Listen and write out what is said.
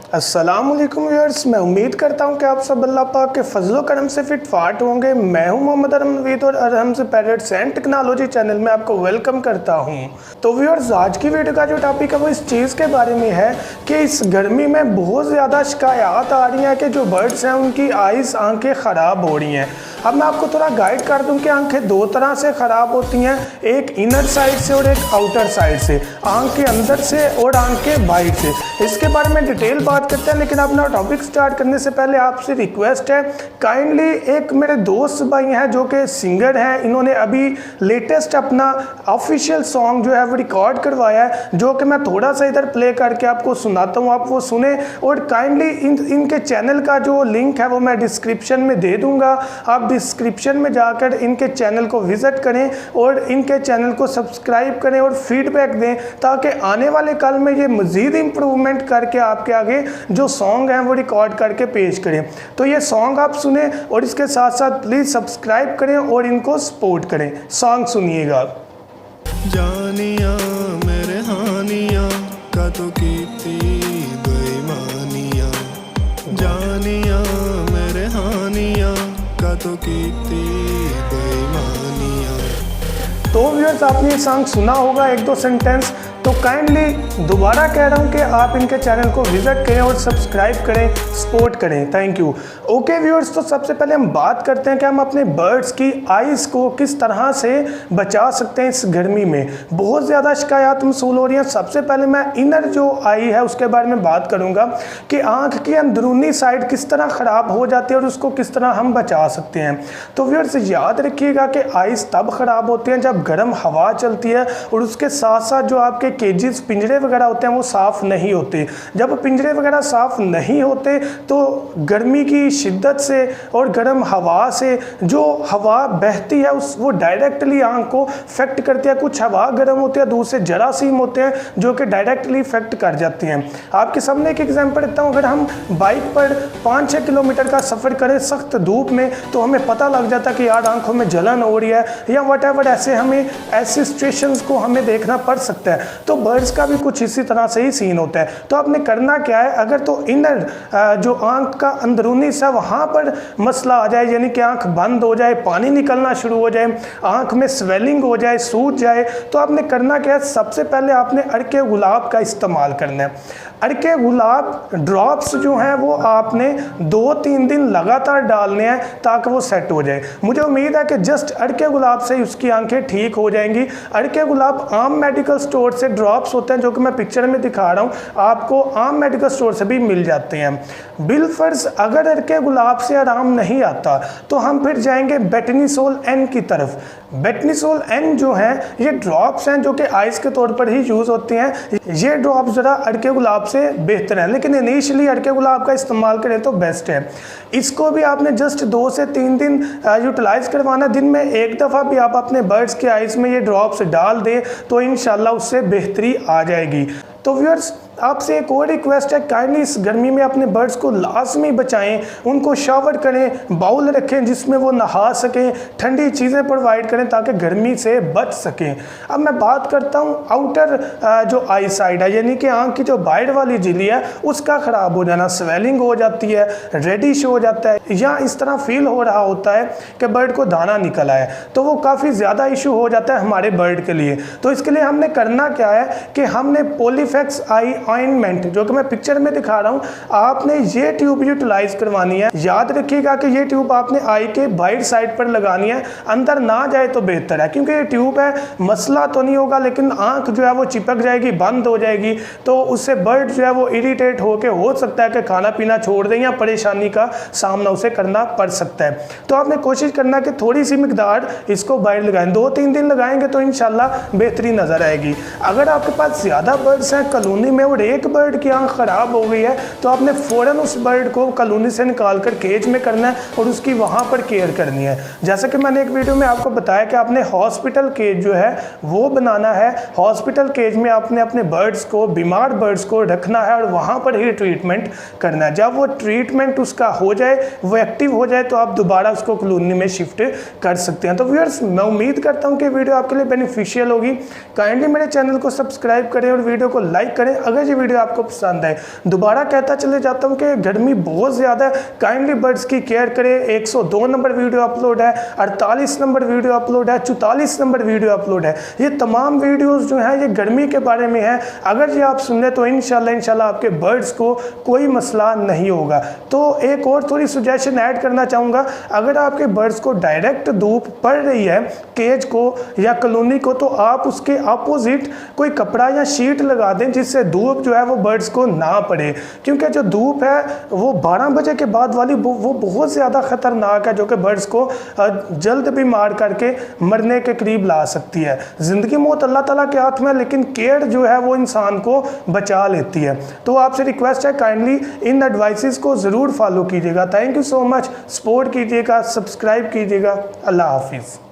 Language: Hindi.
अस्सलामुअलैकुम व्यूअर्स, मैं उम्मीद करता हूं कि आप सब अल्लाह पाक के फजलो करम से फिट फाट होंगे। मैं हूं मोहम्मद अरम नवीद और अरहम से पैरेट्स एंड टेक्नोलॉजी चैनल में आपको वेलकम करता हूं। तो व्यूअर्स, आज की वीडियो का जो टॉपिक है वो इस चीज़ के बारे में है कि इस गर्मी में बहुत ज़्यादा शिकायत आ रही हैं कि जो बर्ड्स हैं उनकी आइज़ आंखें ख़राब हो रही हैं। अब मैं आपको थोड़ा गाइड कर दूं कि आंखें दो तरह से ख़राब होती हैं, एक इनर साइड से और एक आउटर साइड से, आंख के अंदर से और आंख के बाहर से। इसके बारे में डिटेल बात करते हैं, लेकिन अपना टॉपिक स्टार्ट करने से पहले आपसे रिक्वेस्ट है, काइंडली एक मेरे दोस्त भाई हैं जो कि सिंगर हैं, इन्होंने अभी लेटेस्ट अपना ऑफिशियल सॉन्ग जो है वो रिकॉर्ड करवाया है, जो कि मैं थोड़ा सा इधर प्ले करके आपको सुनाता हूँ, आप वो सुने। और काइंडली इनके चैनल का जो लिंक है वो मैं डिस्क्रिप्शन में दे दूँगा, आप डिस्क्रिप्शन में जाकर इनके चैनल को विज़िट करें और इनके चैनल को सब्सक्राइब करें और फीडबैक दें, ताकि आने वाले कल में ये मज़ीद इम्प्रूवमेंट करके आपके आगे जो सॉन्ग हैं वो रिकॉर्ड करके पेश करें। तो ये सॉन्ग आप सुने और इसके साथ साथ प्लीज़ सब्सक्राइब करें और इनको सपोर्ट करें। सॉन्ग सुनिएगा। जानिया मेरे हानिया का तो कीती बेईमानिया, जानिया मेरे हानिया का तो कीती बेईमानिया। तो व्यूअर्स, आपने ये सॉन्ग सुना होगा एक दो सेंटेंस, तो काइंडली दोबारा कह रहा हूँ कि आप इनके चैनल को विज़िट करें और सब्सक्राइब करें, सपोर्ट करें। Thank you. ओके व्यूअर्स, तो सबसे पहले हम बात करते हैं कि हम अपने बर्ड्स की आइज़ को किस तरह से बचा सकते हैं इस गर्मी में। बहुत ज़्यादा शिकायत मसूल हो रही हैं। सबसे पहले मैं इनर जो आई है उसके बारे में बात करूँगा कि आँख की अंदरूनी साइड किस तरह ख़राब हो जाती है और उसको किस तरह हम बचा सकते हैं। तो व्यूअर्स, याद रखिएगा कि आइज़ तब ख़राब होती हैं जब गर्म हवा चलती है और उसके साथ साथ जो आपके केजेस पिंजरे वगैरह होते हैं वो साफ़ नहीं होते। जब पिंजरे वगैरह साफ़ नहीं होते तो गर्मी की शिद्दत से और गर्म हवा से जो हवा बहती है वो डायरेक्टली आंख को इफेक्ट करती है। कुछ हवा गर्म होती है, दूसरे जरासीम होते हैं जो कि डायरेक्टली इफेक्ट कर जाती हैं। आपके सामने एक एग्जांपल देता हूँ। अगर हम बाइक पर 5-6 किलोमीटर का सफ़र करें सख्त धूप में, तो हमें पता लग जाता है कि यार आंखों में जलन हो रही है या वट ऐसे हमें ऐसी सिचुएशंस को हमें देखना पड़ सकता है। तो बर्ड्स का भी कुछ इसी तरह से ही सीन होता है। तो आपने करना क्या है, अगर तो इनर जो आंख का अंदरूनी सा वहाँ पर मसला आ जाए, यानी कि आंख बंद हो जाए, पानी निकलना शुरू हो जाए, आंख में स्वेलिंग हो जाए, सूज जाए, तो आपने करना क्या है, सबसे पहले आपने अड़के गुलाब का इस्तेमाल करना है। अड़के गुलाब ड्रॉप्स जो हैं वो आपने 2-3 दिन लगातार डालने हैं ताकि वो सेट हो जाए। मुझे उम्मीद है कि जस्ट अड़के गुलाब से उसकी आंखें ठीक हो जाएंगी। अड़के गुलाब आम मेडिकल स्टोर से ड्रॉप्स होते हैं जो कि मैं पिक्चर में दिखा रहा हूँ, आपको आम मेडिकल स्टोर से भी मिल जाते हैं। बिलफर्ज अगर अड़के गुलाब से आराम नहीं आता तो हम फिर जाएंगे बेटनीसोल एन की तरफ। बेटनीसोल एन जो है ये ड्रॉप्स हैं जो कि आइस के तौर पर ही यूज़ होते हैं। ये ड्रॉप्स ज़रा अड़के गुलाब से बेहतर है, लेकिन इनिशियली अड़के गुलाब का इस्तेमाल करें तो बेस्ट है। इसको भी आपने जस्ट 2 से 3 दिन यूटिलाइज़ करवाना। दिन में एक दफ़ा भी आप अपने बर्ड्स के आइस में ये ड्रॉप्स डाल दें तो इंशाल्लाह उससे बेहतरी आ जाएगी। तो व्यूअर्स, आपसे एक और रिक्वेस्ट है, काइंडली इस गर्मी में अपने बर्ड्स को लाजमी बचाएं, उनको शावर करें, बाउल रखें जिसमें वो नहा सकें, ठंडी चीज़ें प्रोवाइड करें ताकि गर्मी से बच सकें। अब मैं बात करता हूँ आउटर जो आई साइड है, यानी कि आँख की जो बाहर वाली झिल्ली है उसका ख़राब हो जाना, स्वेलिंग हो जाती है, रेडिश हो जाता है, या इस तरह फील हो रहा होता है कि बर्ड को दाना निकल आए, तो वो काफ़ी ज़्यादा इशू हो जाता है हमारे बर्ड के लिए। तो इसके लिए हमने करना क्या है कि हमने पॉलीफेक्स आई ऑइंटमेंट जो कि मैं पिक्चर में दिखा रहा हूँ, आपने ये ट्यूब यूटिलाइज करवानी है। याद रखिएगा कि ये ट्यूब आपने आई के बाहर साइड पर लगानी है, अंदर ना जाए तो बेहतर है, क्योंकि ये ट्यूब है, मसला तो नहीं होगा लेकिन आंख जो है वो चिपक जाएगी, बंद हो जाएगी, तो उससे बर्ड जो है वो इरिटेट होकर हो सकता है कि खाना पीना छोड़ दें या परेशानी का सामना उसे करना पड़ सकता है। तो आपने कोशिश करना कि थोड़ी सी मिकदार इसको बाहर लगाएं, 2-3 दिन लगाएंगे तो इंशाल्लाह बेहतरी नज़र आएगी। अगर आपके पास ज़्यादा बर्ड्स हैं कॉलोनी में और एक बर्ड की आंख ख़राब हो गई है तो आपने फ़ौरन उस बर्ड को कॉलोनी से निकाल कर केज में करना है और उसकी वहाँ पर केयर करनी है। जैसा कि मैंने एक वीडियो में आपको बताया कि आपने हॉस्पिटल केज जो है वो बनाना है। हॉस्पिटल केज में आपने अपने बर्ड्स को, बीमार बर्ड्स को रखना है और वहाँ पर ही ट्रीटमेंट करना है। जब वो ट्रीटमेंट उसका हो जाए, वो एक्टिव हो जाए, तो आप दोबारा उसको कॉलोनी में शिफ्ट कर सकते हैं। तो व्यूअर्स, मैं उम्मीद करता हूँ कि वीडियो आपके लिए बेनिफिशियल होगी। काइंडली मेरे चैनल को सब्सक्राइब करें और वीडियो को लाइक करें। अगर ये वीडियो आपको पसंद है। दोबारा कहता चले जाता हूँ कि गर्मी बहुत ज़्यादा है, काइंडली बर्ड्स की केयर करें। 102 नंबर वीडियो अपलोड है, 48 नंबर वीडियो अपलोड है, 44 नंबर वीडियो अपलोड है। ये तमाम वीडियोस जो हैं ये गर्मी के बारे में है। अगर ये आप सुन लें तो इंशाल्लाह आपके बर्ड्स को कोई मसला नहीं होगा। तो एक और थोड़ी सजेशन ऐड करना चाहूँगा, अगर आपके बर्ड्स को डायरेक्ट धूप पड़ रही है केज को या कॉलोनी को, तो आप उसके अपोजिट कोई कपड़ा या शीट लगा दें जिससे धूप जो है वो बर्ड्स को ना पड़े। क्योंकि जो धूप है वो 12 बजे के बाद वाली वो बहुत ज़्यादा ख़तरनाक है, जो कि बर्ड्स को जल्द बीमार करके मरने के करीब ला सकती है। ज़िंदगी मौत अल्लाह ताला के हाथ में, लेकिन केयर जो है वो इंसान को बचा लेती है। तो आपसे रिक्वेस्ट है काइंडली इन एडवाइसेस को ज़रूर फॉलो कीजिएगा। Thank you so much. Support कीजिएगा, सब्सक्राइब कीजिएगा। अल्लाह हाफिज़।